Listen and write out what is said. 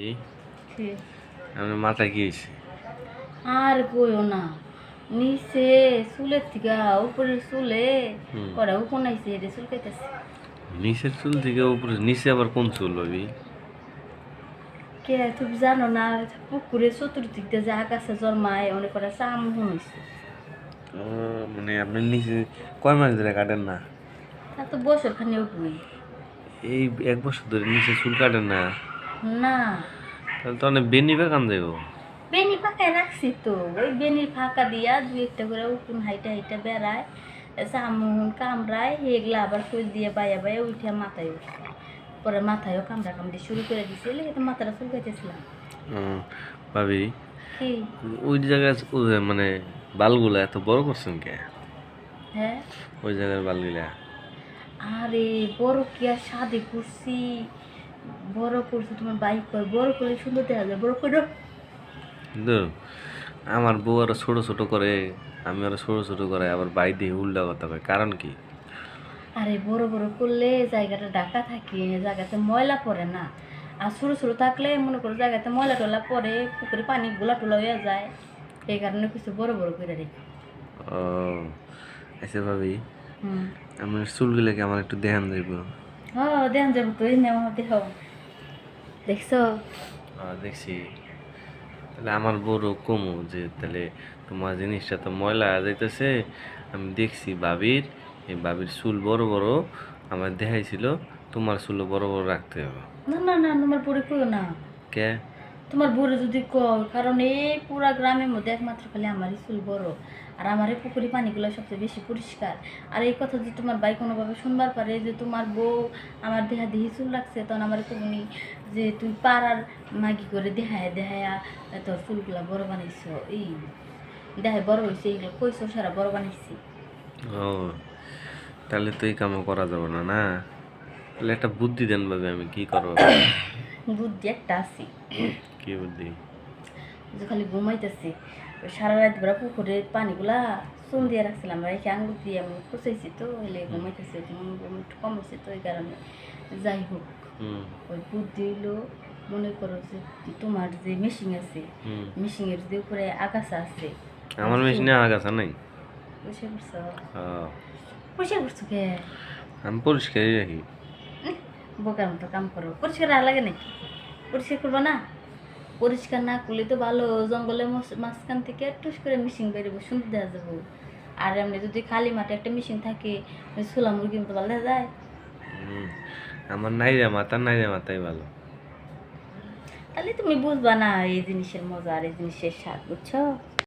এই কি? আমার মাথায় কি হয়েছে? আর কইও না, নিচে চুলের থেকে উপরের চুলে হুম। কটা উকুন আইছে, এটা চুলকাইতেছে। নিচের চুল থেকে উপরে, নিচে আবার কোন চুল ভাবি? কে তুমি জানো না, পুকুরে চতুর্দিক দিয়ে যে আগাছা জন্মায় অনেক কটা চামুন হয়েছে। মানে আপনি নিচে কয় মাস ধরে কাটেন না? তা তো বছর খানি উঠবই এই 1 বছর ধরে নিচে চুল কাটেন না? না। তাহলে তো অনেক বেনি বেকান যাইব। বেনি ফাঁকায় রাখছি তো, ওই বেনির ফাঁকা দিয়া দুই একটা করে উকুন হাইটা হাইটা বেড়ায়, চামুন কামড়ায়, এগুলা আবার কই দিয়ে বাইয়া বাইয়া উঠিয়া মাথায় উঠছে। পরে মাথায়ও কামড়া কামড়ি শুরু করে দিছে, এলে তো মাথাটা চুলকাইতেছিলাম। ভাবি, কি? ওই জায়গায় মানে বালগুলা এত বড় করছেন কে? হ্যাঁ, ওই জায়গার বালগুলা? আরে বড় কি আর শাদি করছি, বড় করছি তোমার বাইক কয় বড় করলে সুন্দর দেখা যায়, বড় করে। কিন্তু আমার বউ আরো ছোট ছোট করে, আমি আরো ছোট ছোট করে, আবার বাই দিয়ে উল্টা কথা কয়, কারণ কি? আরে বড় বড় করলে জায়গাটা ঢাকা থাকে, জায়গাতে ময়লা পড়ে না। আর ছোট ছোট থাকলে মনে করো জায়গাতে ময়লা টলা পড়ে, পুকুরে পানি গোলা টোলা হয়ে যায়, এই কারণে কিছু বড় বড় করে রেখে। ও আচ্ছা ভাবি, হুম। আমার চুলগুলোকে আমার একটু দেখান যাইব? দেন যাবো তো, এই নেওয়া দেহ দেখছো। দেখছি। তাহলে আমার বড় কমু যে, তাহলে তোমার জিনিসটা তো ময়লা যাইতেছে। আমি দেখছি ভাবির, এই ভাবির চুল বড় বড় আমার দেখাইছিল, তোমার চুলও বড় বড় রাখতে হবে। না না না, তোমার পরে কইও না। কে? তোমার বড় যদি কয়, কারণ এই পুরা গ্রামের মধ্যে একমাত্র খালি আমারই চুল বড়, আর আমার এই পুকুরি পানিগুলো সবচেয়ে বেশি পরিষ্কার। আর এই কথা যদি তোমার ভাই কোনোভাবে শুনবার পারে যে তোমার বউ আমার দেহা দেহি চুল রাখছে, তখন আমার কমনি যে তুই পাড়ার মাগি করে দেহায় দেহায়া তোর চুলগুলা বড় বানাইছ, এই দেহায় বড় হয়েছে, এইগুলো কইছো সারা বড় বানাইছি। ও তাহলে তো এই কামও করা যাবে না, না? তাহলে একটা বুদ্ধি দেন ভাবে, আমি কি করবো? বুদ্ধি একটা আছে, কি বুদ্ধি? যে খালি ঘুমাইতেছি, ওই সারা রাত ভরা পুকুরে পানিগুলা চুন দিয়ে রাখছিলাম, রেখে আঙুল দিয়ে আমি খুঁচাইছি তো, হইলে ঘুমাইতেছি, ঘুম একটু কম হয়েছে তো এই কারণে। যাই হোক, হুম ওই বুদ্ধি হইলো, মনে করো যে তোমার যে মেশিন আছে, হুম। মেশিনের যে উপরে আগাছা আছে, আমার মেশিনে আগাছা নাই। পরিষ্কার করছো? আহ, পরিষ্কার করছো কে? আমি পরিষ্কারই রাখি। বোকার মতো কাম করো, পরিষ্কার আর লাগে নাকি? পরিষ্কার করবো না? পরিষ্কার না করলে তো ভালো, জঙ্গলের মাঝখান থেকে টুস করে মিশিং বেরোবো, সুন্দর দেখা যাবো। আর এমনি যদি খালি মাঠে একটা মেশিন থাকে, ছোলা মুরগির মতো ভালো দেখা যায়। হুম, আমার নাইরা মাথা, নাইরা মাথাই ভালো। তাহলে তুমি বুঝবা না এই জিনিসের মজা আর এই জিনিসের স্বাদ, বুঝছো?